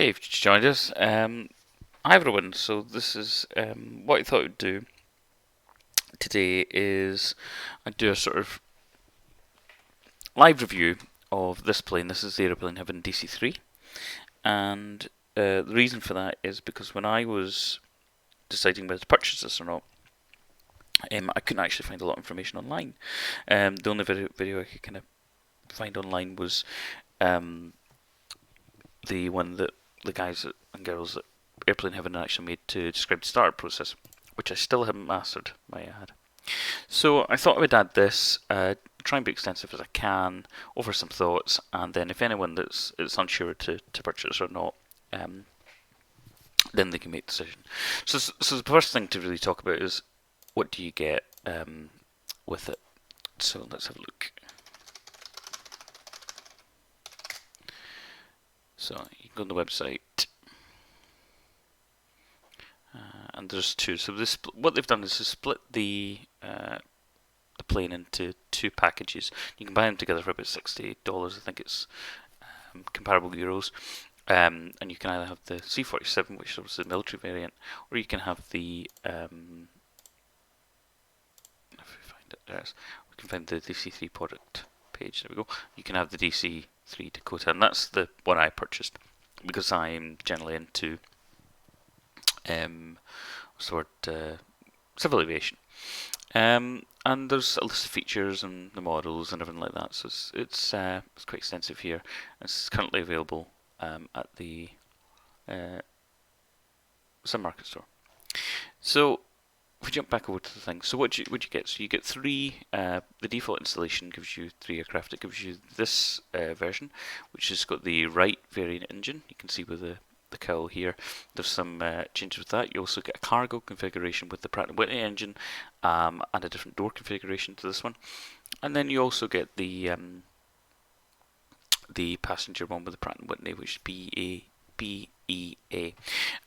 Okay, if you just joined us, hi everyone. So this is what I thought I'd do today is I'd do a sort of live review of this plane. This is the AEROPLANE having DC-3, and the reason for that is because when I was deciding whether to purchase this or not, I couldn't actually find a lot of information online. The only video I could kind of find online was the one that the guys and girls at Airplane Heaven actually made to describe the startup process, which I still haven't mastered, might add. So I thought I would add this, try and be extensive as I can, offer some thoughts, and then if anyone that's unsure to purchase or not, then they can make a decision. So the first thing to really talk about is what do you get with it. So let's have a look. So you can go on the website, and there's two. So this, what they've done is to split the plane into two packages. You can buy them together for about $60. I think it's comparable euros. And you can either have the C-47, which is the military variant, or you can have the if we find it, we can find the DC-3 product page. There we go. You can have the DC-3 Dakota, and that's the one I purchased because I'm generally into civil aviation. And there's a list of features and the models and everything like that. So it's quite extensive here. It's currently available at the Sun Market store. So if we jump back over to the thing, so what you get? So you get three. The default installation gives you 3 aircraft. It gives you this version, which has got the Wright variant engine. You can see with the cowl here. There's some changes with that. You also get a cargo configuration with the Pratt & Whitney engine and a different door configuration to this one. And then you also get the passenger one with the Pratt & Whitney, which is BEA.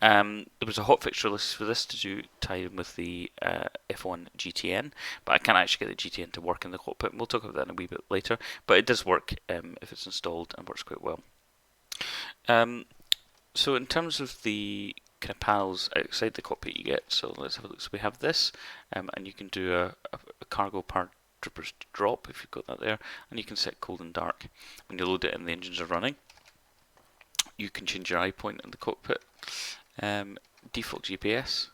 There was a hot fixture list for this to tie in with the F1 GTN, but I can't actually get the GTN to work in the cockpit, and we'll talk about that in a wee bit later. But it does work if it's installed and works quite well. So in terms of the kind of panels outside the cockpit you get, so let's have a look. So we have this, and you can do a cargo paratroopers drop if you've got that there, and you can set cold and dark. When you load it and the engines are running, you can change your eye point in the cockpit, default GPS,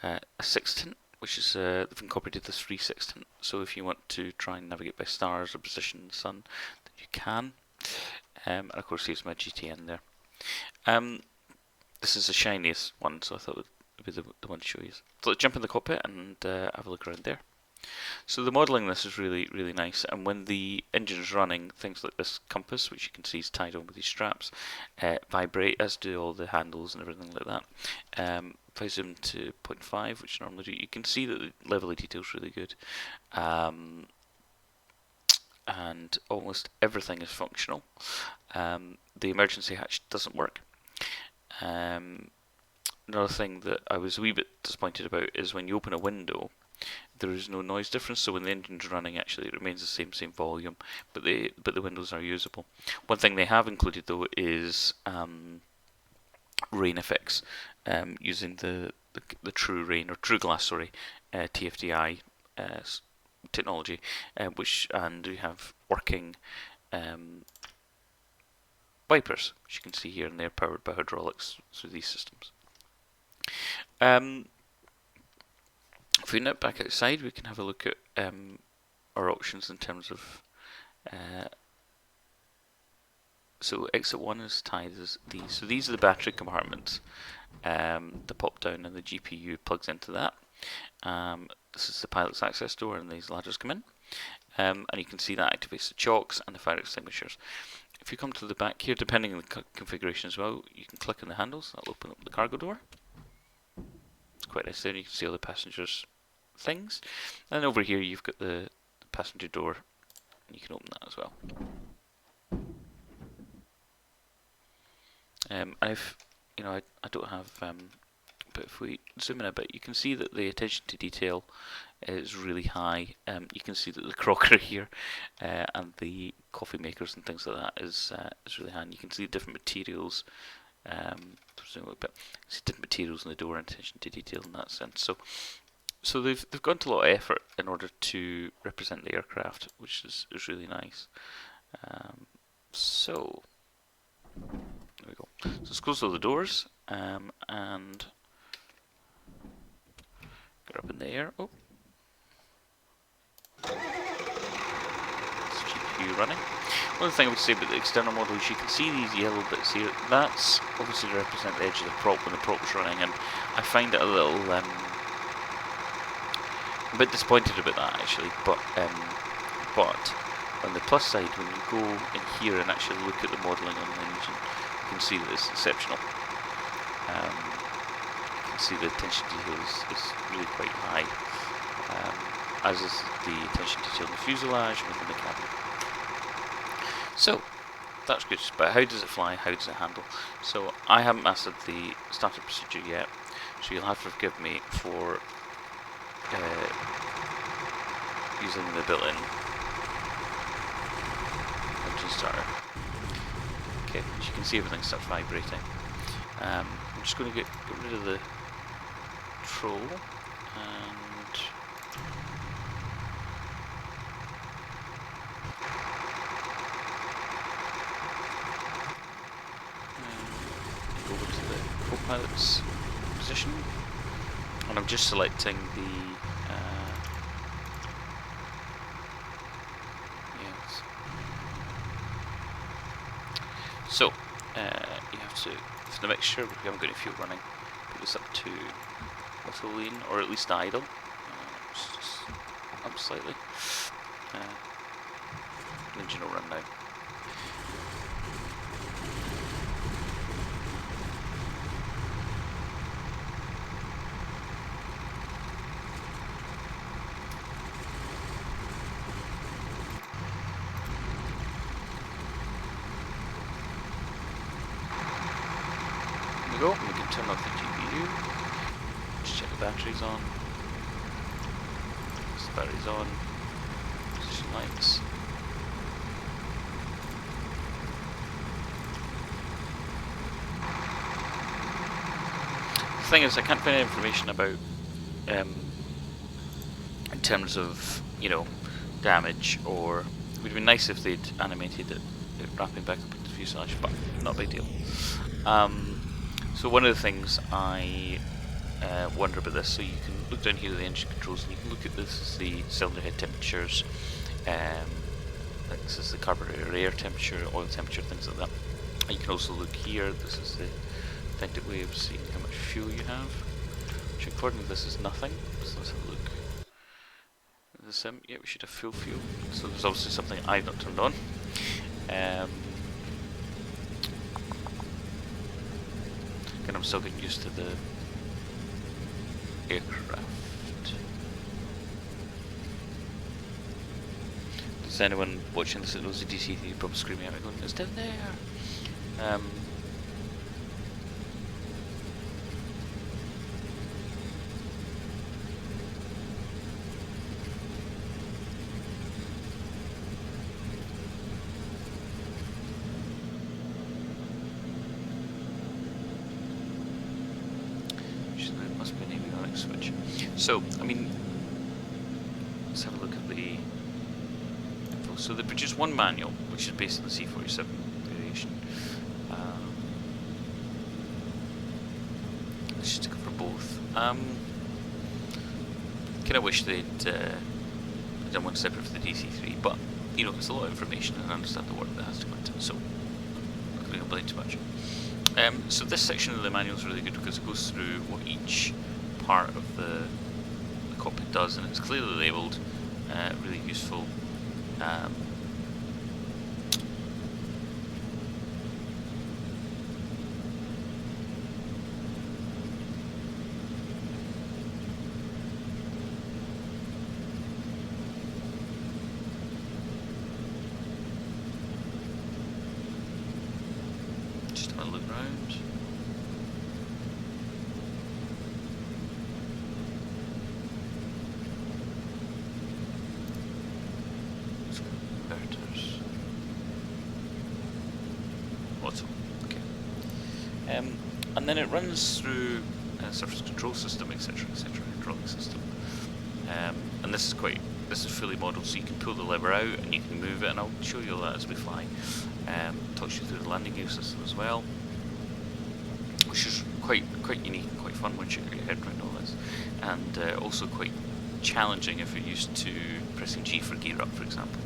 a sextant, which is they've incorporated this free sextant, so if you want to try and navigate by stars or position in the sun, then you can, and of course here's my GTN there. This is the shiniest one, so I thought it would be the one to show you. So let's jump in the cockpit and have a look around there. So the modelling this is really, really nice, and when the engine is running, things like this compass, which you can see is tied on with these straps, vibrate, as do all the handles and everything like that. If I zoom to 0.5, which I normally do, you can see that the level of detail is really good. And almost everything is functional. The emergency hatch doesn't work. Another thing that I was a wee bit disappointed about is when you open a window, there is no noise difference. So when the engine's running, actually it remains the same volume, but the windows are usable. One thing they have included though is rain effects, using the True Rain or True Glass, sorry, TFDI technology, and we have working wipers, which you can see here, and they're powered by hydraulics through these systems. If we nip back outside, we can have a look at our options in terms of. So exit 1 is tied as these. So these are the battery compartments. The pop down and the GPU plugs into that. This is the pilot's access door, and these ladders come in. And you can see that activates the chocks and the fire extinguishers. If you come to the back here, depending on the configuration as well, you can click on the handles. That'll open up the cargo door. It's quite nice there. You can see all the passengers' things. And over here, you've got the passenger door. You can open that as well. And if I don't have, but if we zoom in a bit, you can see that the attention to detail is really high. You can see that the crockery here and the coffee makers and things like that is really high. And you can see different materials Presumably, but it's different materials in the door and attention to detail in that sense. So they've gone to a lot of effort in order to represent the aircraft, which is really nice. So there we go. So let's close all the doors and get up in the air. Oh, it's GPU running. One thing I would say about the external model is you can see these yellow bits here. That's obviously to represent the edge of the prop when the prop's running, and I find it a little a bit disappointed about that actually. But on the plus side, when you go in here and actually look at the modelling on the engine, you can see that it's exceptional. You can see the attention to detail is really quite high, as is the attention to detail in the fuselage and within the cabin. So that's good, but how does it fly? How does it handle? So I haven't mastered the startup procedure yet, so you'll have to forgive me for using the built-in engine starter. Okay, as you can see, everything starts vibrating. I'm just going to get rid of the troll and go over to the co-pilot's position, and I'm just selecting the yes. So you have to, for the mixture, we haven't got any fuel running, put this up to auto lean, or at least idle. Just up slightly. The engine will run now. There we go. We can turn off the GPU. Just check the batteries on. The batteries on. Position lights. The thing is, I can't find any information about, in terms of, you know, damage, or it would have been nice if they'd animated it wrapping back up into the fuselage, but not a big deal. So one of the things I wonder about this, so you can look down here at the engine controls, and you can look at this as the cylinder head temperatures, this is the carburetor air temperature, oil temperature, things like that. And you can also look here, this is the authentic way of seeing how much fuel you have, which according to this is nothing. So let's have a look. The sim, yeah, we should have full fuel. So there's obviously something I've not turned on. And I'm still getting used to the aircraft. Does anyone watching this that knows the DC-3 probably screaming at me going, it's down there? There must be an avionics switch. So, I mean, let's have a look at the info. So they produce one manual, which is based on the C-47 variation. Let's just go for both. Kind of wish they'd done one separate for the DC-3, but you know, it's a lot of information, and I understand the work that has to go into it, so I'm not going to complain too much. So this section of the manual is really good because it goes through what each part of the cockpit does, and it's clearly labelled, really useful. Just have a look round. Inverters. Auto. Okay. And then it runs through a surface control system, etc., etc., hydraulic system. And this is fully modelled, so you can pull the lever out and you can move it, and I'll show you all that as we fly. Talks you through the landing gear system as well, which is quite unique and quite fun once you get your head around all this, and also quite challenging if you're used to pressing G for gear up, for example.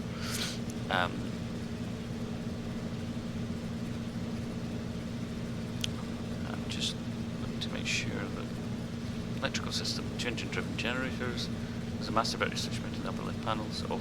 Just to make sure that electrical system, 2 engine driven generators, there's a master battery switch mounted in the upper left panel, so off.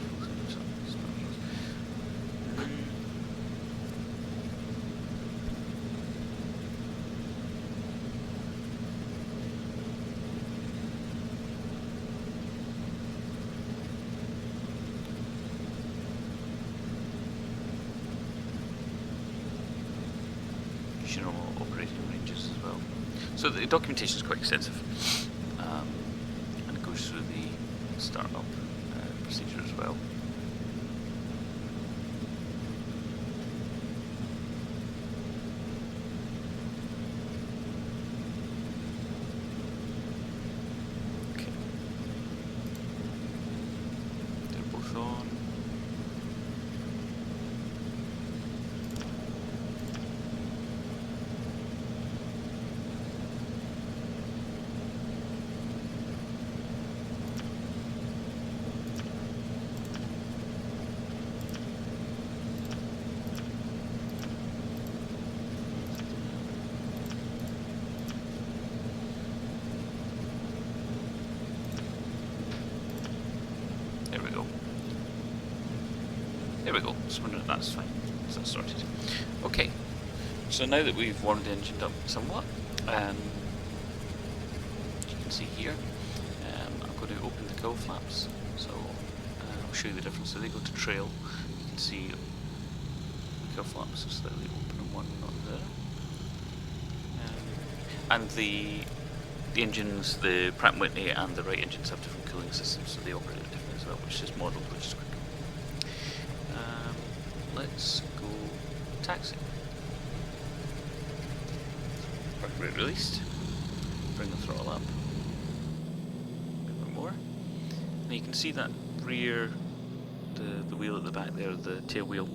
Normal operating ranges as well. So the documentation is quite extensive, and it goes through the startup procedure as well. Okay, they're both on. There we go, so that's fine, so that's sorted. Okay, so now that we've warmed the engine up somewhat, as you can see here, I'm going to open the cowl flaps, so I'll show you the difference. So they go to trail, you can see the cowl flaps are slightly open and one not there. And the engines, the Pratt & Whitney and the Wright engines have different cooling systems, so they operate differently as well, which is modelled, which is quicker. Let's go taxi. Park brake released. Bring the throttle up. A bit more. And you can see that rear, the wheel at the back there, the tail wheel,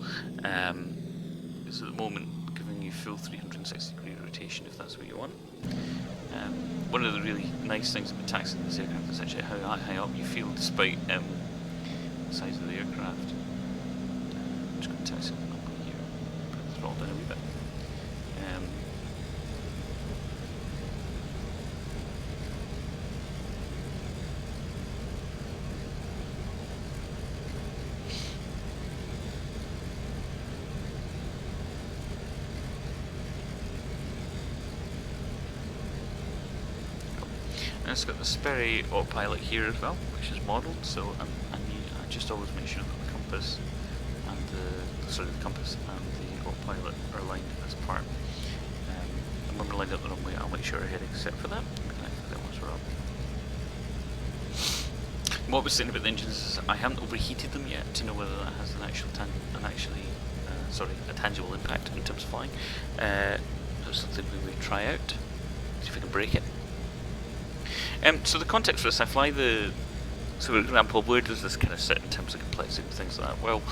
is at the moment giving you full 360-degree rotation if that's what you want. One of the really nice things about taxiing this aircraft is actually how high up you feel despite the size of the aircraft. I'm just going to taxi up here, put the throttle down a wee bit. And it's got the Sperry autopilot here as well, which is modelled, so I just always make sure that the compass and the compass and the autopilot are aligned in this part. And when we're lined up the wrong way, I'll make sure our heading's set for that. We can activate that once we're up. What we're saying about the engines is I haven't overheated them yet to know whether that has an actual a tangible impact in terms of flying. That's something we may try out. See if we can break it. So the context for this, I fly so for example, where does this kind of sit in terms of complexity and things like that? Well,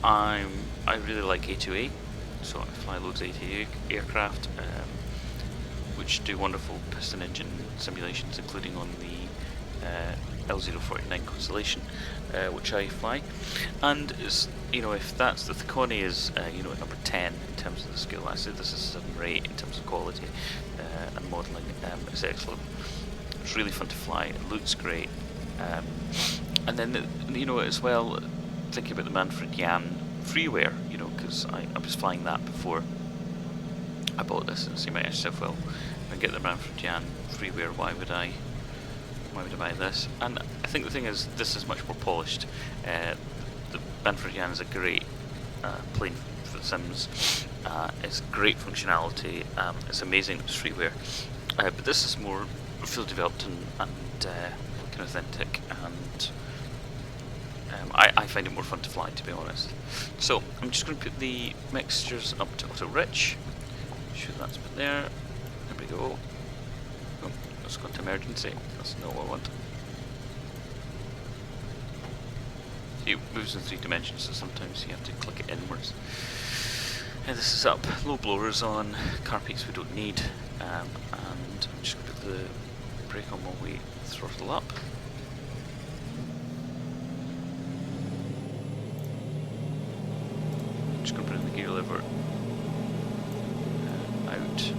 I really like A2A, so I fly loads of A2A aircraft, which do wonderful piston engine simulations, including on the L049 Constellation, which I fly. And if that's the Thicone is at number 10 in terms of the scale, I said this is 7 or 8 in terms of quality and modelling. It's excellent. It's really fun to fly. It looks great, and then as well, thinking about the Manfred Jan freeware, because I was flying that before I bought this, and so you might ask yourself, well, if I get the Manfred Jan freeware, why would I buy this? And I think the thing is, this is much more polished. The Manfred Jan is a great plane for the sims. It's great functionality. It's amazing. It's freeware, but this is more fully developed and kind of authentic, and I find it more fun to fly, to be honest. So I'm just going to put the mixtures up to auto rich, sure that's put there. There we go. Oh, let's go into emergency. That's not what I want. See, it moves in 3 dimensions, so sometimes you have to click it inwards. And this is up. Low blowers on, carpets we don't need, and I'm just going to put the brake on while we throttle up. I'm just going to bring the gear lever out.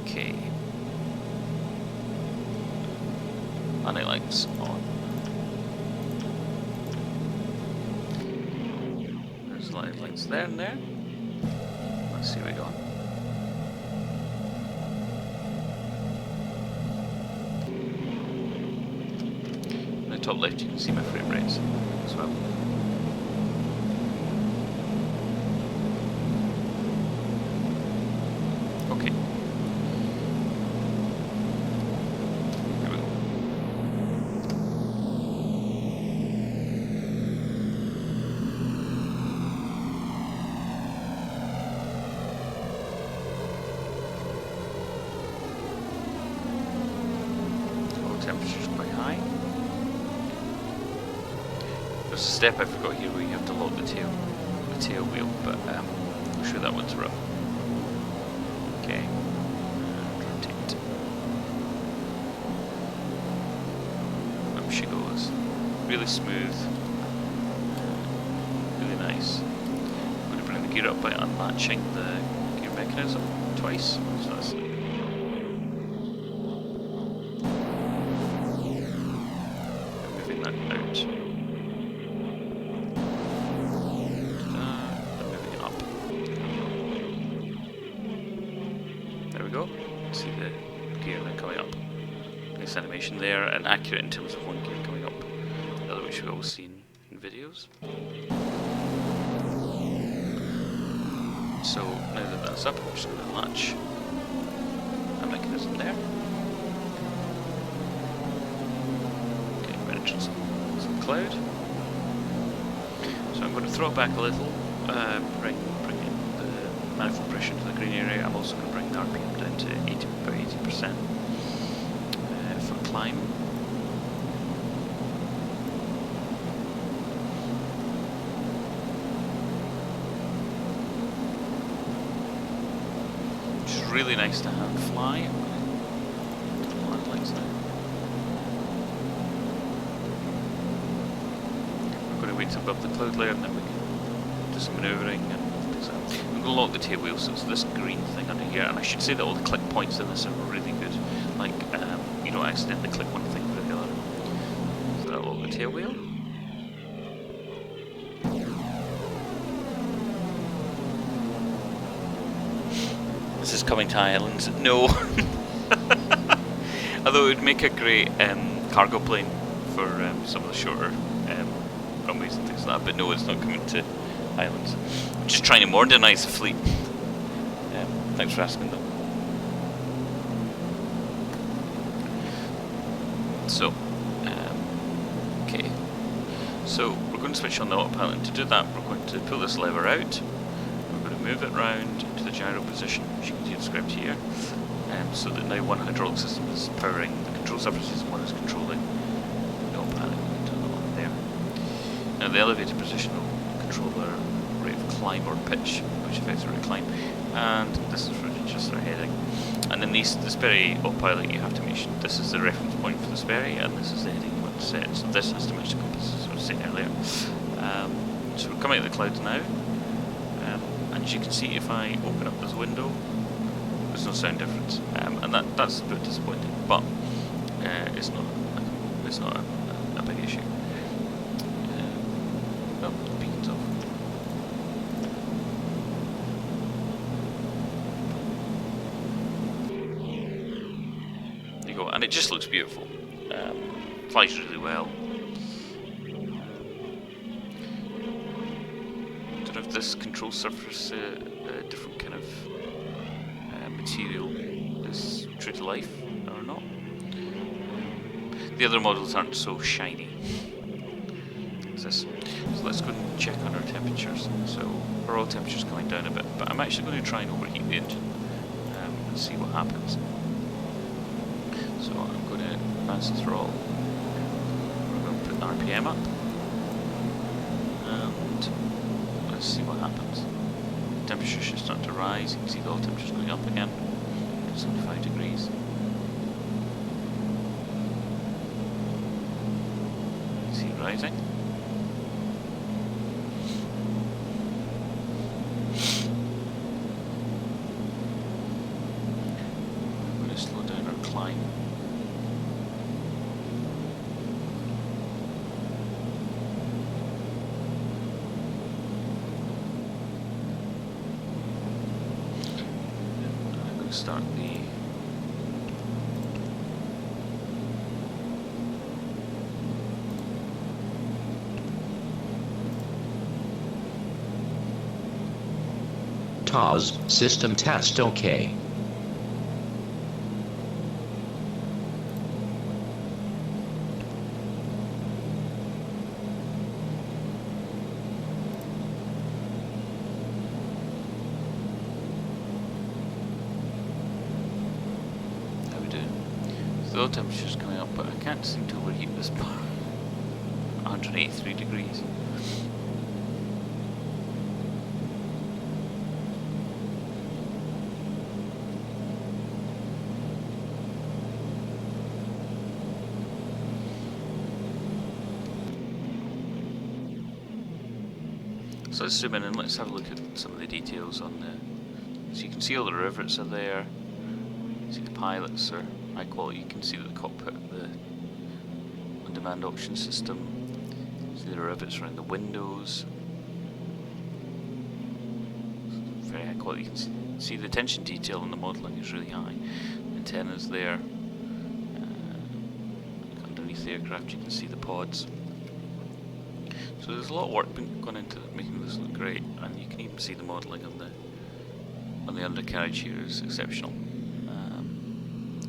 Okay. Landing lights on. There's landing lights there and there. Let's see where we go. In the top left you can see my frame rates as well. Okay. Here we go. Oh, temperature's quite high. There's a step I forgot here where you have to lock the tail wheel, but I'm sure that one's rough. Okay, and rotate. Up she goes. Really smooth, really nice. I'm going to bring the gear up by unlatching the gear mechanism twice. So that's moving that out. See the gear now coming up. Nice animation there, and accurate in terms of one gear coming up. The other which we've all seen in videos. So now that that's up, I'm just going to latch a mechanism there. Okay, we're entering some cloud. So I'm going to throw it back a little, bring in the manifold pressure to the green area. I'm also going to bring the RPM down to about 80% for climb. Which is really nice to hand fly. Landings now. We're going to wait above the cloud layer and then we can do some manoeuvring and things like that. I'm going to lock the tail wheel, so it's this green thing under here, and I should say that all the click points in this are really good. Like, you don't accidentally click one thing for the other. So that'll lock the tail wheel. This is coming to Ireland. No! Although it would make a great cargo plane for some of the shorter runways and things like that, but no, it's not coming to Ireland. I'm just trying to modernise the fleet. Thanks for asking though. So, okay. So we're going to switch on the autopilot, and to do that we're going to pull this lever out. We're going to move it round to the gyro position, which you can see described here. So that now one hydraulic system is powering the control surfaces and one is controlling the autopilot. Turn that on there. Now the elevated position will control our rate of climb or pitch, which affects the rate of climb. And this is for just our heading. And then the Sperry autopilot, you have to make sure this is the reference point for the Sperry, and this is the heading you want to set. So this has to match the compass, as I was saying earlier. So we're coming out of the clouds now. And as you can see, if I open up this window, there's no sound difference, and that's a bit disappointing, but it's not a big issue. Oh, the beacon's off. There you go, and it just looks beautiful. Flies really well. Don't know if this control surface, a different kind of material is true to life or not. The other models aren't so shiny, as this. So let's go and check on our temperatures. So our oil temperature's coming down a bit, but I'm actually going to try and overheat the engine and see what happens. So I'm going to advance the throttle. We're going to put the RPM up, and let's see what happens. Temperature should start to rise. You can see the oil temperature's going up again to 75 degrees. You see it rising. I'm going to slow down our climb. Start the TOS system test OK. The oil temperature is coming up, but I can't seem to overheat this part. 183 degrees. So let's zoom in and let's have a look at some of the details on the. So you can see all the rivets are there. You see the pilots are high quality. You can see that the cockpit, the on-demand option system. See the rivets around the windows. Very high quality. You can see the attention detail in the modelling is really high. Antennas there. Underneath the aircraft you can see the pods. So there's a lot of work gone into making this look great, and you can even see the modelling on the undercarriage here is exceptional.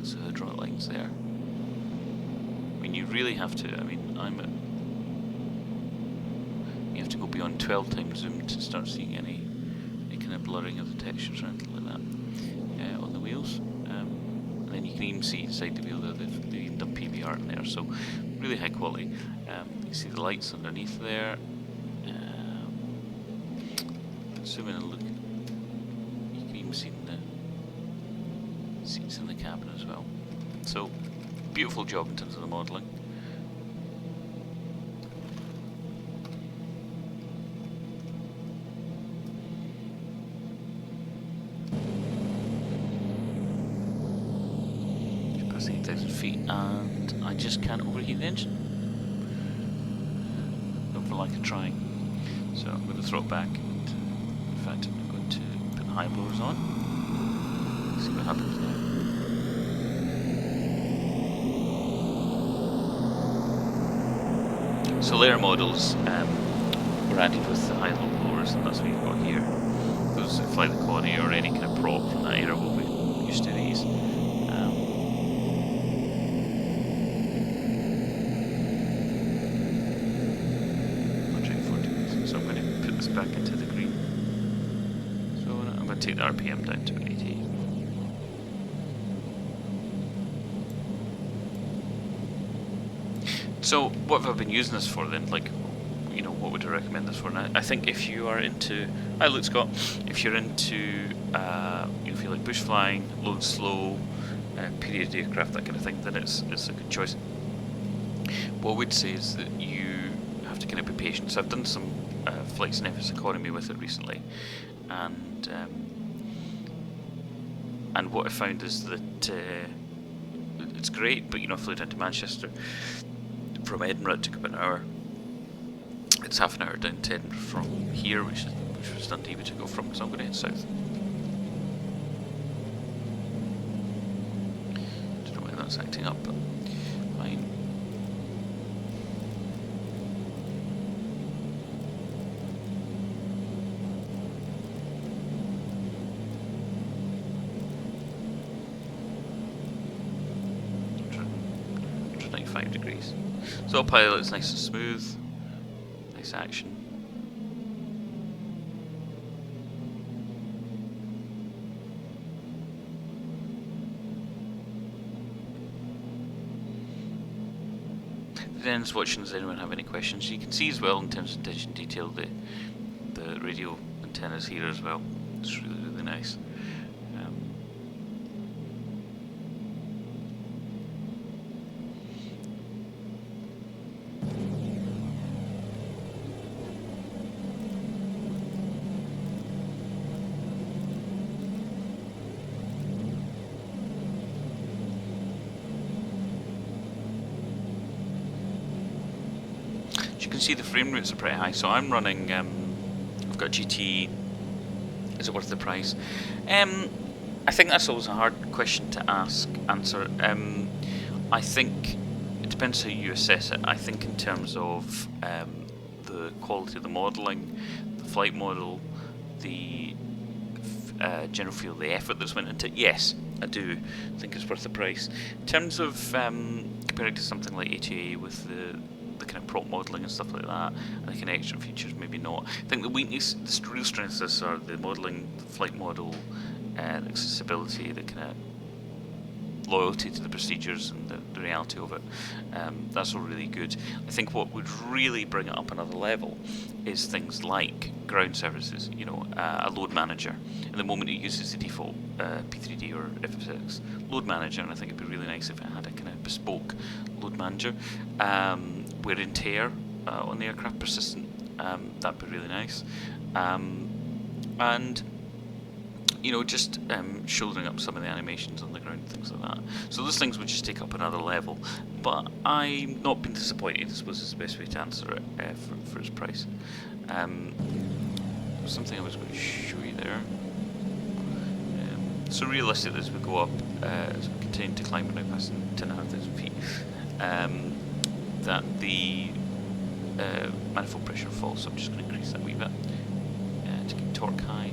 So the hydraulic lines there. I mean, you really have to. I mean, you have to go beyond 12 times zoom to start seeing any kind of blurring of the textures or anything like that on the wheels. And then you can even see inside the wheel there they've even done PBR in there. So really high quality. You see the lights underneath there. Zoom in and look. You can even see the seats in the cabin as well. So beautiful job in terms of the modelling. Just past 8,000 feet, and I just can't overheat the engine. Don't feel like trying. So I'm going to throw it back. And in fact, I'm going to put the high blowers on. See what happens now. So layer models were added with the high low blowers, and that's what you've got here. Those that fly the Connie or any kind of prop from that era will be used to these. 140. So I'm going to put this back into the green. So I'm going to take the RPM down to 80. So what have I been using this for then? Like, you know, what would I recommend this for? And I think if you are into, hi look Scott, if you're into, you know, if you like bush flying, low and slow, period aircraft, that kind of thing, then it's a good choice. What I would say is that you have to kind of be patient. So I've done some flights in FS Economy with it recently, and what I found is that it's great, but you know, I flew down to Manchester. From Edinburgh it took about an hour. It's half an hour down to Edinburgh from here, which was Dundee to go from, because I'm going to head south. Don't know why that's acting up, but fine. Degrees. So autopilot is nice and smooth. nice action. If anyone's watching, does anyone have any questions? You can see as well in terms of attention detail the radio antennas here as well. It's really, really nice. You can see the frame rates are pretty high, so I'm running, I've got GT, is it worth the price? I think that's always a hard question to answer. I think it depends how you assess it. I think in terms of the quality of the modelling, the flight model, the general feel, the effort that's went into it, yes, I do think it's worth the price. In terms of comparing to something like ATA with the kind of prop modelling and stuff like that, and the kind of extra features, maybe not. I think the weakness, the real strengths of this are the modelling, the flight model, the accessibility, the kind of loyalty to the procedures and the reality of it. That's all really good. I think what would really bring it up another level is things like ground services, you know, a load manager. At the moment it uses the default P3D or F6 load manager, and I think it'd be really nice if it had a kind of bespoke load manager. Wear and tear on the aircraft persistent, that'd be really nice. And you know, just shouldering up some of the animations on the ground, things like that. So those things would just take up another level. But I'm not been disappointed. I suppose is the best way to answer it for its price. Something I was going to show you there. So realistically, as we go up, as we continue to climb, we're now passing 10,500 feet, that the manifold pressure falls. So I'm just going to increase that a wee bit to keep torque high.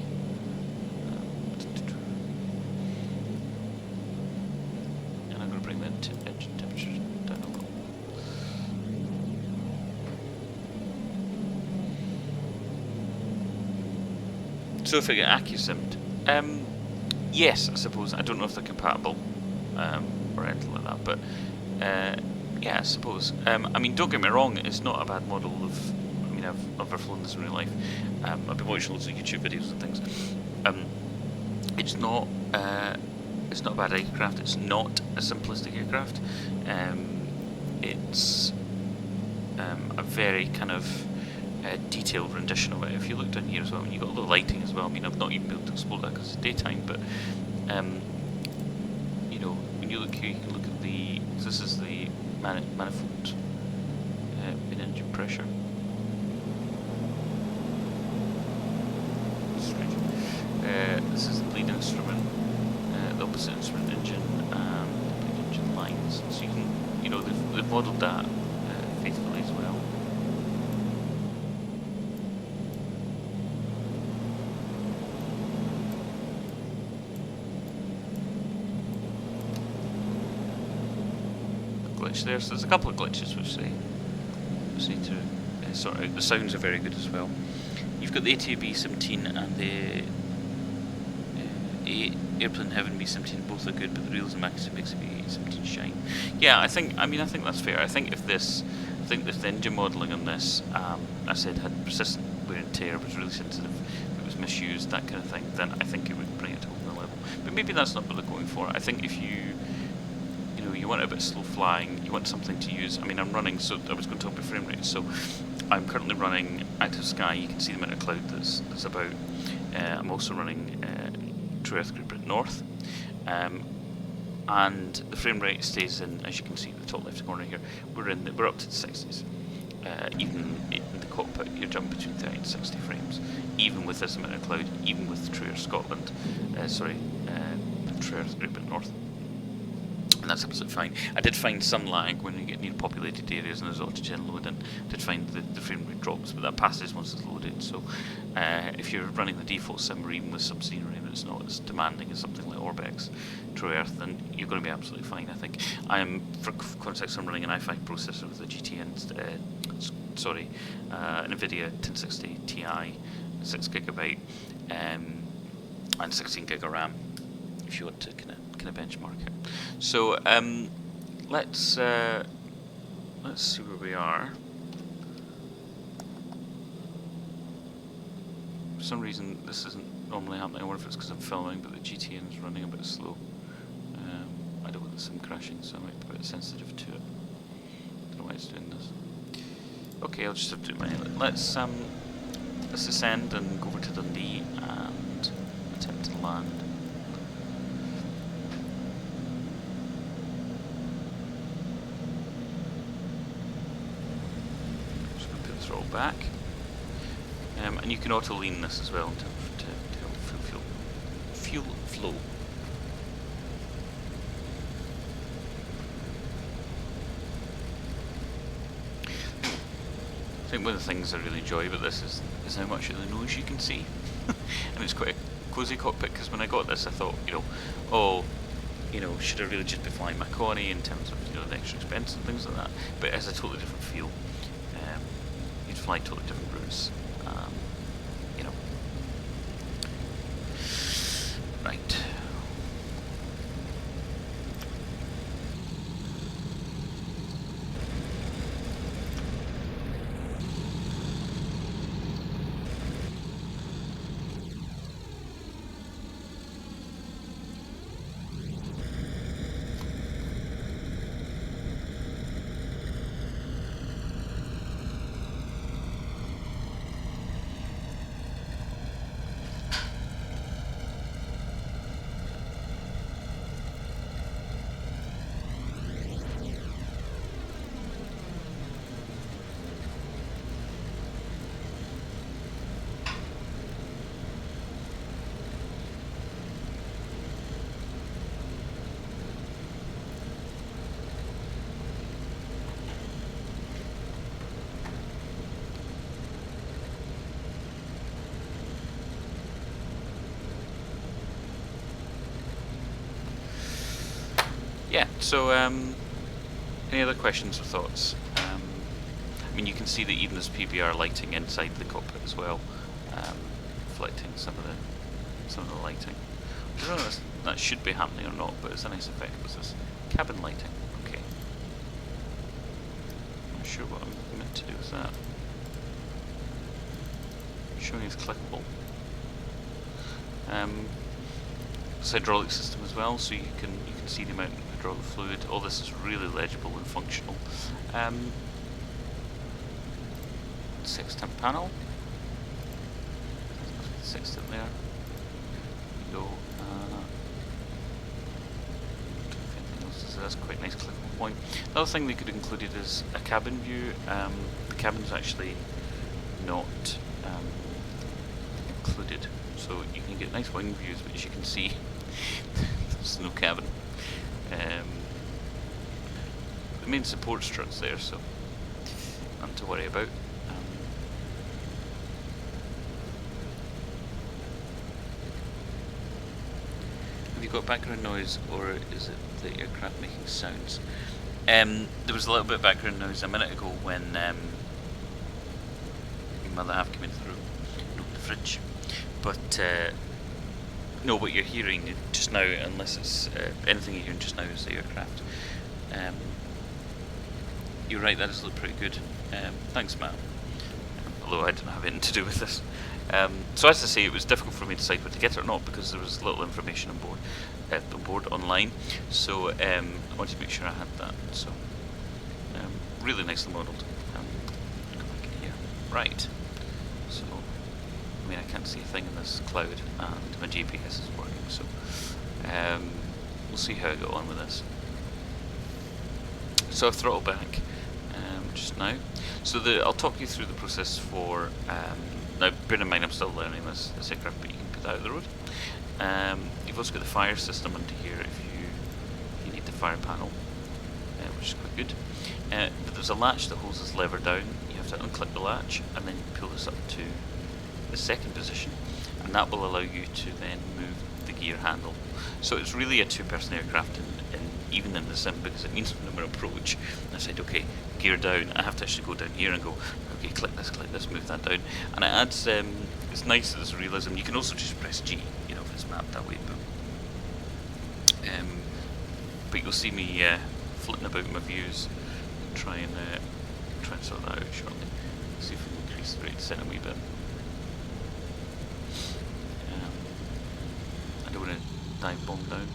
And I'm going to bring the engine temperature down a little. So if I get AccuSimmed, yes, I suppose. I don't know if they're compatible or anything like that, but yeah, I suppose. I mean, don't get me wrong, it's not a bad model of. I mean, I've never flown this in real life. I've been watching loads of YouTube videos and things. It's not a bad aircraft. It's not a simplistic aircraft. It's a very kind of detailed rendition of it. If you look down here as well, I mean, you've got all the lighting as well. I mean, I've not even been able to explore that because it's daytime, but you know, when you look here, you can look at the. This is the manifold in engine pressure. Strange. This is the bleed instrument, the opposite instrument engine, and the bleed engine lines. So you can, you know, they've modelled that faithfully as well. There, so there's a couple of glitches which they need to sort out. The sounds are very good as well. You've got the ATA B17 and the Airplane Heaven B17, both are good, but the realism makes the B17 shine. Yeah, I think that's fair. I think if the engine modelling on this, I said, had persistent wear and tear, was really sensitive, if it was misused, that kind of thing, then I think it would bring it to another level. But maybe that's not what they're going for. I think if you want a bit slow flying, you want something to use. I mean, I'm running, so I was going to talk about frame rates, so I'm currently running Active Sky. You can see the amount of cloud that's about. I'm also running True Earth Group at North, and the frame rate stays in, as you can see in the top left corner here, we're up to the 60s. Even in the cockpit, you're jumping between 30 and 60 frames, even with this amount of cloud, even with True Earth Scotland, True Earth Group at North. and that's absolutely fine. I did find some lag when you get near populated areas and there's autogen loading. I did find the frame rate drops, but that passes once it's loaded. So if you're running the default sim with some scenery that's not as demanding as something like Orbex True Earth, then you're going to be absolutely fine, I think. I am, for context, I'm running an i5 processor with a GTN, an NVIDIA 1060 Ti, 6GB, and 16GB of RAM, if you want to kind of benchmark it. So let's see where we are. For some reason this isn't normally happening. I wonder if it's because I'm filming, but the GTN is running a bit slow. I don't want the sim crashing, so I might be a bit sensitive to it. I don't know why it's doing this. Okay, I'll just have to do manually. Let's ascend and go over to Dundee and attempt to land. Just going to put the throttle back. And you can auto lean this as well to help fuel flow. I think one of the things I really enjoy about this is how much of the nose you can see. And it's quite a cosy cockpit, because when I got this I thought, should I really just be flying my Connie in terms of the extra expense and things like that? But it has a totally different feel. You'd fly totally different routes. Right. Yeah, so any other questions or thoughts? I mean, you can see that even there's PBR lighting inside the cockpit as well, reflecting some of the lighting. I don't know if that should be happening or not, but it's a nice effect. What's this? Cabin lighting. Okay. Not sure what I'm meant to do with that. Showing is clickable. It's a hydraulic system as well, so you can see the amount of hydraulic fluid. All this is really legible and functional. Sextant panel. Sextant there. There we go. That's quite a nice clickable point. The other thing they could have included is a cabin view. The cabin's actually not included, so you can get nice wing views, but as you can see, there's no cabin. The main support strut's there, so nothing to worry about. Have you got background noise, or is it the aircraft making sounds? There was a little bit of background noise a minute ago when your mother half came in through the fridge, but no, what you're hearing just now, unless it's anything you're hearing just now, is the aircraft. You're right, that does look pretty good. Thanks, Matt. Although I didn't have anything to do with this. So as I say, it was difficult for me to decide whether to get it or not, because there was little information on board online. So I wanted to make sure I had that. So really nicely modelled. Go back in here. Right. So I mean, I can't see a thing in this cloud, and my GPS is working. So we'll see how I go on with this. So I've throttled back just now. So I'll talk you through the process for, now bear in mind I'm still learning this aircraft, but you can put that out of the road. You've also got the fire system under here if you need the fire panel, which is quite good. But there's a latch that holds this lever down. You have to unclick the latch and then pull this up to the second position, and that will allow you to then move the gear handle. So it's really a two-person aircraft, even in the sim, because it means when we approach, I said, okay, gear down, I have to actually go down here and go, okay, click this, move that down, and it adds, it's nice that there's realism. You can also just press G, you know, if it's mapped that way, but you'll see me flitting about my views, and try and sort that out shortly. See if we can increase the rate set a wee bit. I don't want to dive bomb down.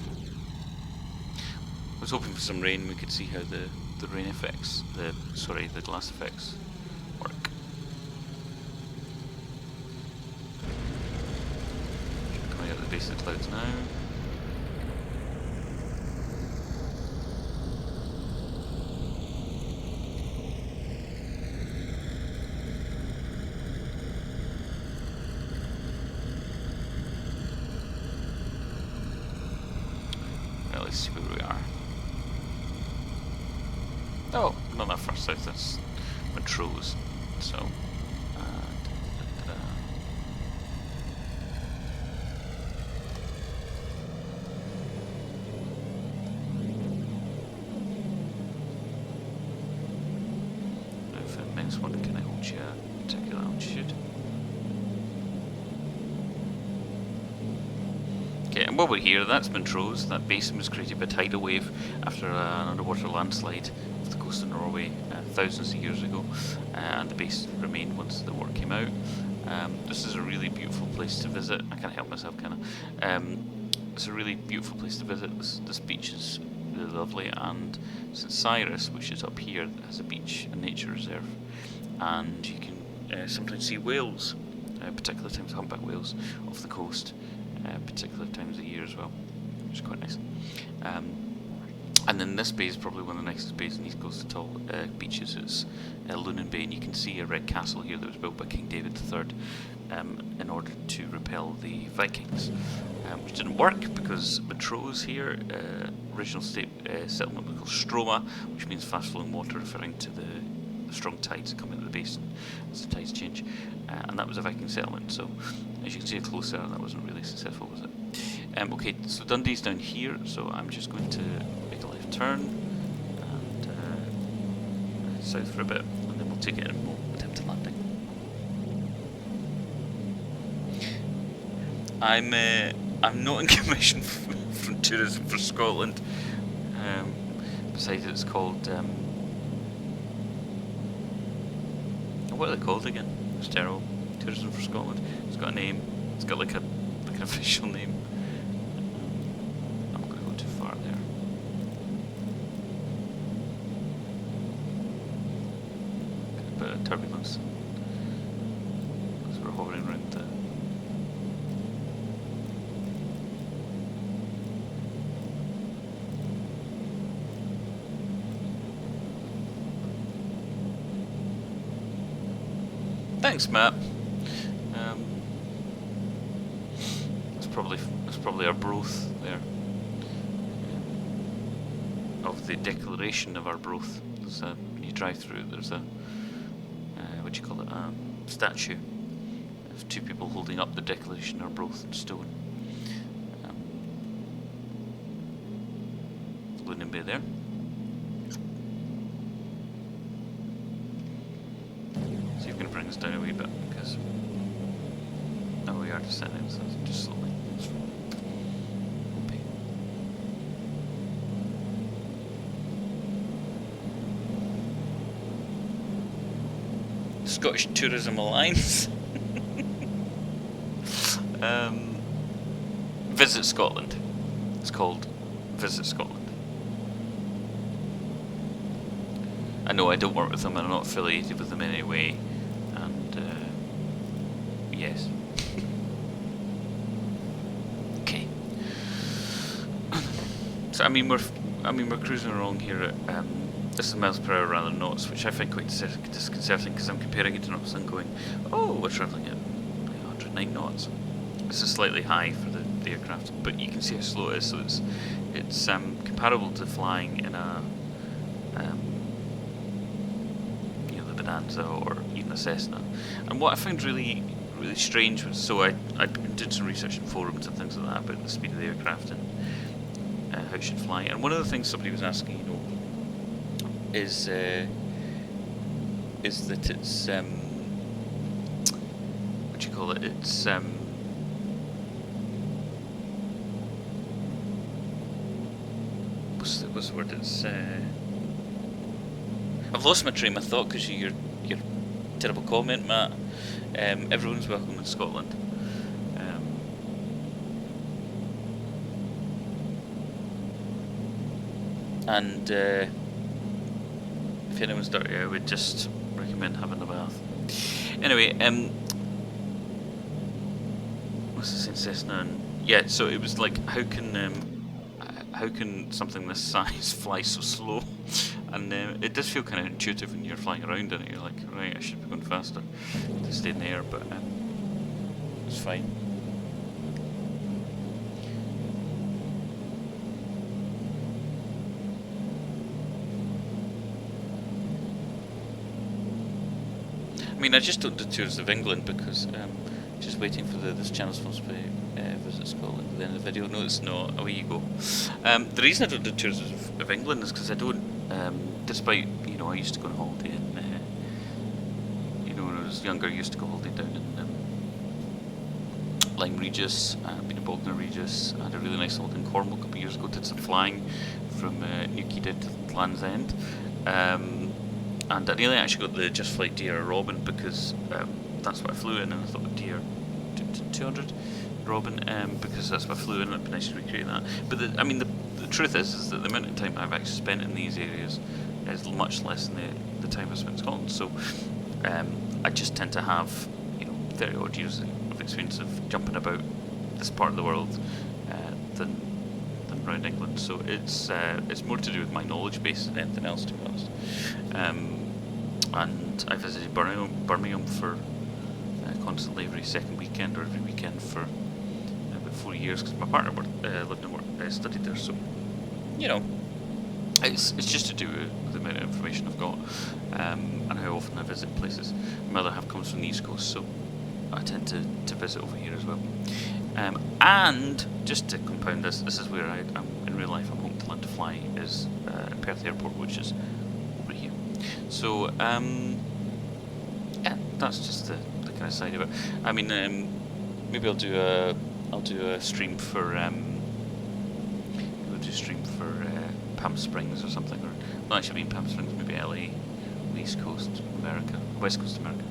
I was hoping for some rain. We could see how the rain effects, the glass effects work. Coming out of the base of the clouds now. Well, let's see where we are. Oh, not that far south, that's Montrose. So, if the next one can I hold you a particular altitude? Okay, and while we're here, that's Montrose. That basin was created by tidal wave after an underwater landslide off the coast of Norway thousands of years ago, and the base remained once the work came out. This is a really beautiful place to visit. I can't help myself, kind of. It's a really beautiful place to visit. This beach is really lovely, and St. Cyrus, which is up here, has a beach, a nature reserve, and you can sometimes see whales, particular times humpback whales off the coast. Particular times of year as well, which is quite nice. And then this bay is probably one of the nicest bays in East Coast at all. Beaches. It's Lunan Bay, and you can see a red castle here that was built by King David III in order to repel the Vikings, which didn't work because Montrose here, original settlement was called Stroma, which means fast flowing water, referring to the strong tides that come into the basin as the tides change, and that was a Viking settlement. So as you can see it closer, that wasn't really successful, was it? Okay, so Dundee's down here, so I'm just going to make a left turn and south for a bit, and then we'll take it and we'll attempt a landing. I'm not in commission from Tourism for Scotland. Besides, it's called what are they called again? It's terrible. Tourism for Scotland. It's got a name. It's got like an official name. I'm going to go too far there. A bit of turbulence as we're hovering around the. Thanks, Matt. It's probably our broth there, of the declaration of our broth. There's when you drive through, there's a what do you call it? Statue of two people holding up the declaration of our broth in stone. Lunan Bay there. See if we can bring us down a wee bit, because now we are descending, so just slowly. Scottish Tourism Alliance. Visit Scotland. It's called Visit Scotland. I know I don't work with them, and I'm not affiliated with them in any way, and yes. Okay. So I mean we're cruising along here at this is miles per hour rather than knots, which I find quite disconcerting because I'm comparing it to knots and going, oh, we're travelling at 109 knots. This is slightly high for the the aircraft, but you can see how slow it is. So it's comparable to flying in a you know, the Bonanza or even a Cessna. And what I found really strange was, so I did some research in forums and things like that about the speed of the aircraft and how it should fly. And one of the things somebody was asking, you know, is that it's what do you call it? It's what's the word? It's I've lost my train of thought because of your terrible comment, Matt. Everyone's welcome in Scotland. And if anyone's dirty, I would just recommend having a bath. Anyway, what's the saying, Cessna? Yeah, so it was like, how can something this size fly so slow? And it does feel kind of intuitive when you're flying around in it. You're like, right, I should be going faster to stay in the air, but it's fine. I mean, I just don't do tours of England because just waiting for this channel's supposed to be Visit Scotland at the end of the video. No, it's not. Away you go. The reason I don't do tours of England is because I don't, despite, you know, I used to go on holiday in, you know, when I was younger, I used to go holiday down in Lyme Regis. I've been in Bognor Regis. I had a really nice holiday in Cornwall a couple of years ago. Did some flying from Newquay down to Land's End. And I nearly actually got the Just Flight DR Robin because that's what I flew in, and I thought the DR 200 Robin because that's what I flew in, and it'd be nice to recreate that. But I mean, the truth is that the amount of time I've actually spent in these areas is much less than the time I spent in Scotland. So I just tend to have, you know, 30 odd years of experience of jumping about this part of the world than around England. So it's more to do with my knowledge base than anything else, to be honest. And I visited Birmingham for constantly every second weekend or every weekend for about 4 years because my partner lived and studied there. So, you know, it's just to do with the amount of information I've got and how often I visit places. My other half comes from the East Coast, so I tend to visit over here as well. And just to compound this is where I'm in real life. I'm home to learn to fly is Perth Airport, which is over here. So yeah, that's just the kind of side of it. I mean, maybe I'll do a stream for Palm Springs or something, or not actually in Palm Springs, maybe LA, East Coast America, West Coast America.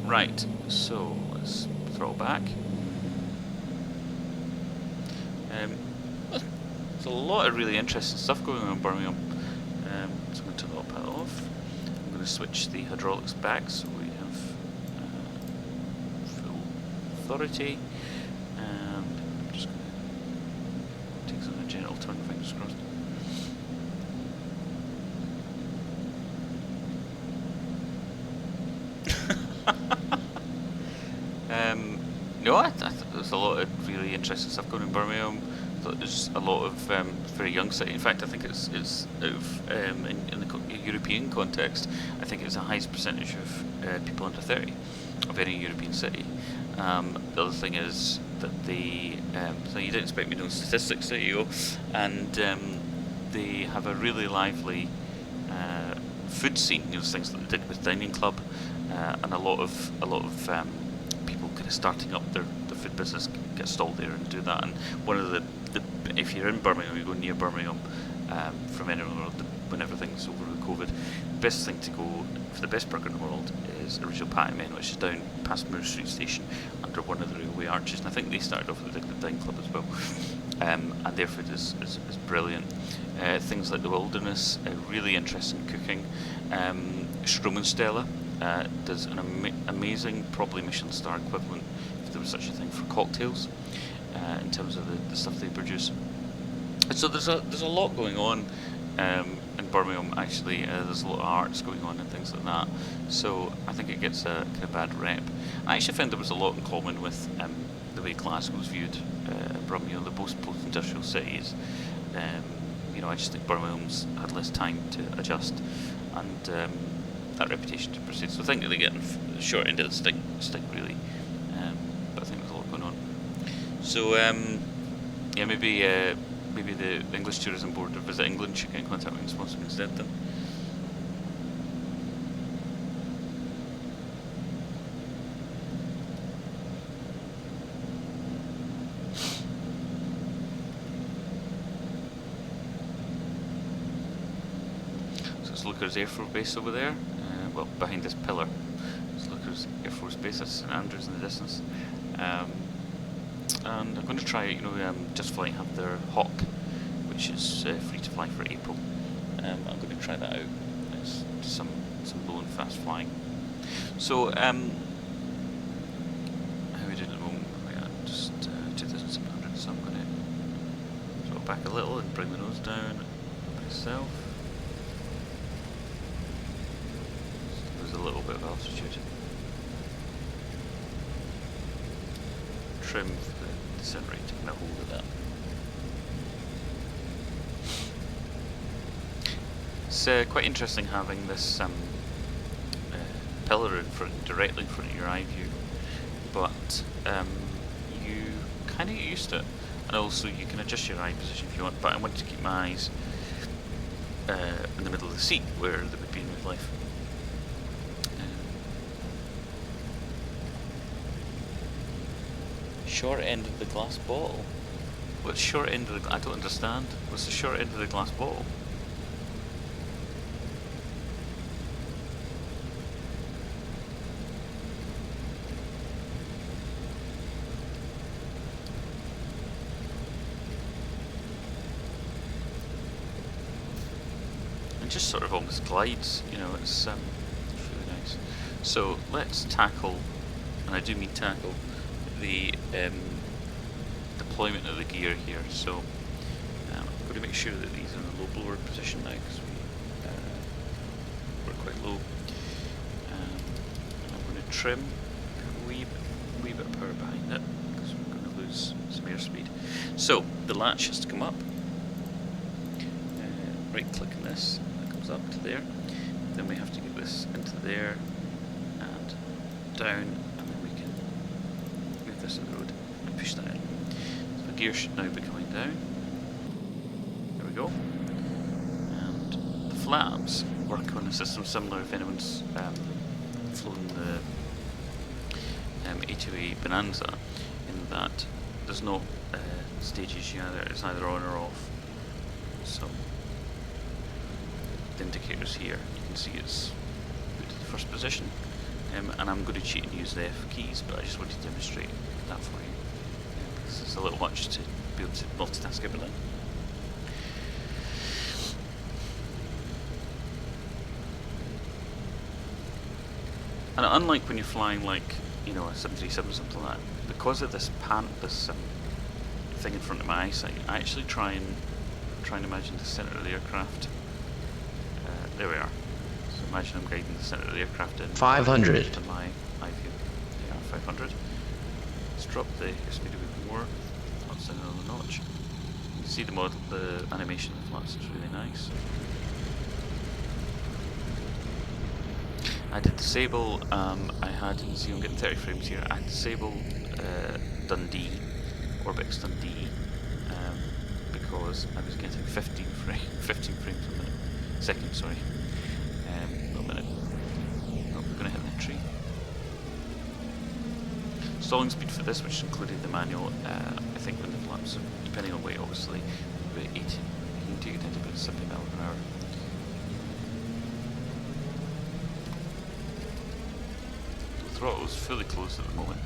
Right, so let's throw back. There's a lot of really interesting stuff going on in Birmingham. So I'm going to turn the autopilot off. I'm going to switch the hydraulics back so we have full authority. And I'm just going to take some of the gentle turn, fingers crossed. No, I thought there's a lot of really interesting stuff going on in Birmingham. I thought there's a lot of very young city. In fact, I think it's out of in the European context, I think it's the highest percentage of people under 30 of any European city. The other thing is that so you didn't expect me to know statistics, there you go, and they have a really lively food scene. You know, things that they did with Dining Club, and a lot of people kind of starting up their food business get stalled there and do that. And one of the if you're in Birmingham, you go near Birmingham from anywhere in the world, when everything's over with COVID, the best thing to go for the best burger in the world is Original Patty Men, which is down past Moore Street Station under one of the railway arches, and I think they started off with the Dining Club as well. And their food is brilliant. Things like the Wilderness, really interesting cooking. Stromenstella does an amazing, probably Michelin star equivalent, if there was such a thing, for cocktails in terms of the stuff they produce. So there's a lot going on in Birmingham. Actually, there's a lot of arts going on and things like that. So I think it gets a kind of bad rep. I actually found there was a lot in common with the way Glasgow's viewed Birmingham, the most post-industrial cities. You know, I just think Birmingham's had less time to adjust, and that reputation to proceed. So I think they're getting the short end of the stick really. But I think there's a lot going on. So yeah, maybe the English Tourism Board or Visit England should get in contact with Sponsor instead then. Lookers Air Force Base over there, well, behind this pillar. It's Lookers Air Force Base, that's St Andrews in the distance. And I'm going to try, you know, Just Flying have their Hawk, which is free to fly for April. I'm going to try that out. It's some low and fast flying. So, how are we doing at the moment? We're at just 2,700, so I'm going to throw it back a little and bring the nose down myself. A little bit of altitude. Trim for the descent rate, taking a hold of that. It's quite interesting having this pillar in front, directly in front of your eye view, but you kind of get used to it, and also you can adjust your eye position if you want. But I wanted to keep my eyes in the middle of the seat where they would be in real life. Short end of the glass bottle? What's short end of the... I don't understand. What's the short end of the glass bottle? It just sort of almost glides, you know, it's really nice. So let's tackle, and I do mean tackle, the deployment of the gear here. So I'm going to make sure that these are in a low blower position now, because we're quite low. I'm going to trim a wee bit of power behind it, because we're going to lose some airspeed. So the latch has to come up. Right click on this, that comes up to there. Then we have to get this into there and down. In the road and push that in. So the gear should now be coming down. There we go. And the flaps work on a system similar if anyone's flown the A2A Bonanza, in that there's no stages, it's either on or off. So the indicators here, you can see it's put to the first position. And I'm going to cheat and use the F keys, but I just wanted to demonstrate that for you, because it's a little much to be able to multitask everything. And unlike when you're flying like, you know, a 737 or something like that, because of this thing in front of my eyesight, I actually try and imagine the centre of the aircraft. There we are. Imagine I'm guiding the centre of the aircraft in 500 to my eye view. Yeah, 500. Let's drop the airspeed a bit more. Flaps down another notch. You can see the model, the animation of the flaps is really nice. I did disable. I had, see, I'm getting 30 frames here. I disabled Dundee, Orbix Dundee, because I was getting 15 frames a minute, second. Sorry. A minute. Oh, we're going to hit the tree. Stalling speed for this, which is included the manual, I think when the flaps, depending on weight obviously, about 80, you can take it down to about 70 miles an hour. The throttle is fully closed at the moment.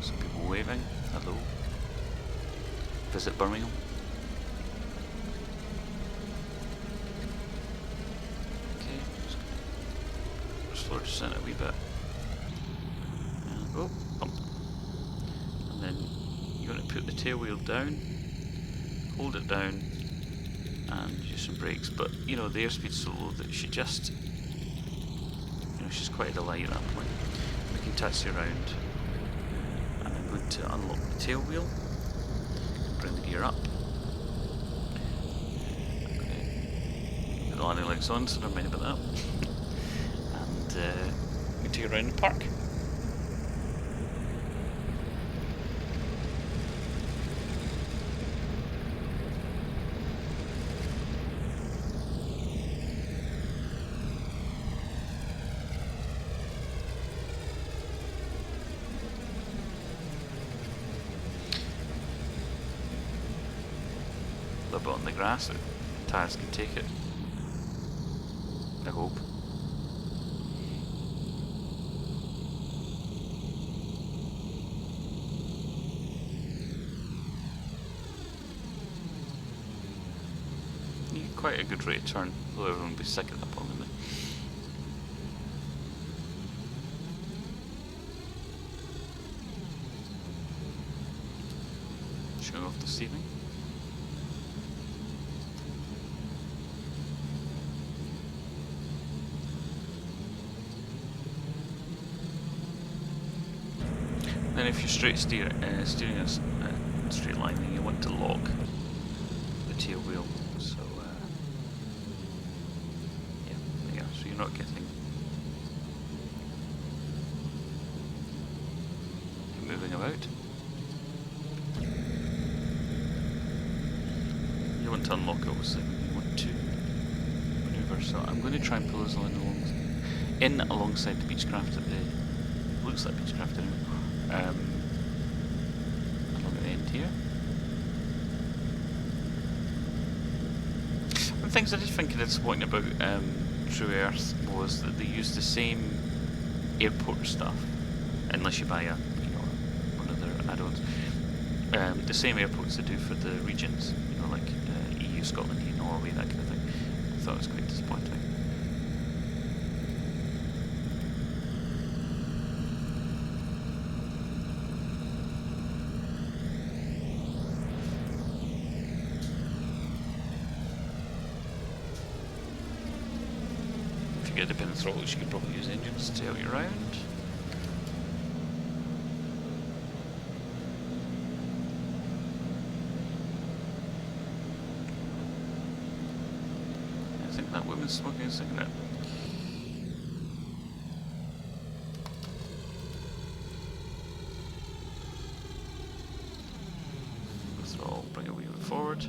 Some people waving. Hello. Visit Birmingham. Descent a wee bit, and oh, bump, and then you want to put the tail wheel down, hold it down, and use some brakes. But you know, the airspeed's so low that she just, you know, she's quite a delight at that point. We can taxi around, and then going to unlock the tail wheel, bring the gear up. Put the landing legs on, so never mind about that. And we take it around the park. A little bit on the grass, so tyres can take it. I hope. You get quite a good rate of turn, though everyone will be sick of that probably. Showing off the steering. Then if you're steering a straight line, then you want to lock the tail wheel. So yeah, there you go. So you're not getting moving about. You want to unlock it obviously when you want to manoeuvre. So I'm going to try and pull us alongside the Beechcraft at the looks like Beechcraft anyway. Along at the end here. One of the things I did think that's disappointing about True Earth was that they used the same airport stuff, unless you buy one of their add-ons. The same airports they do for the regions, like EU, Scotland, EU, Norway, that kind of thing. I thought it was quite disappointing. If you get dependent throttles, you could probably use engines to help you around. I think that woman's smoking a cigarette. The throttle, bring it a wee bit forward.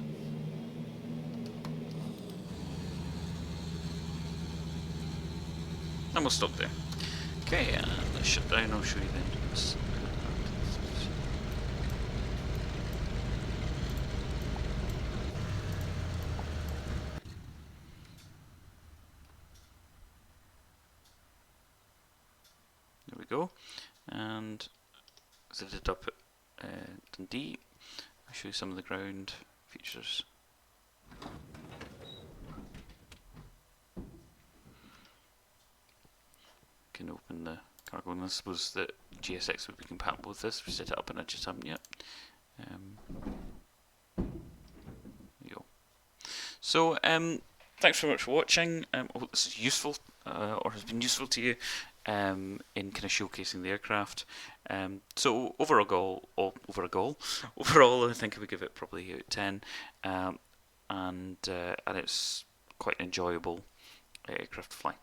And we'll stop there. Okay, let's shut down, I'll show you the engines. There we go. And as I did up at Dundee, I'll show you some of the ground features. Can open the cargo, and I suppose that GSX would be compatible with this. We set it up and I just haven't yet. There you go. So thanks very much for watching. I hope this is useful or has been useful to you in kind of showcasing the aircraft. So overall, I think I would give it probably 8 out of 10, and it's quite an enjoyable aircraft to fly.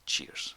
Cheers.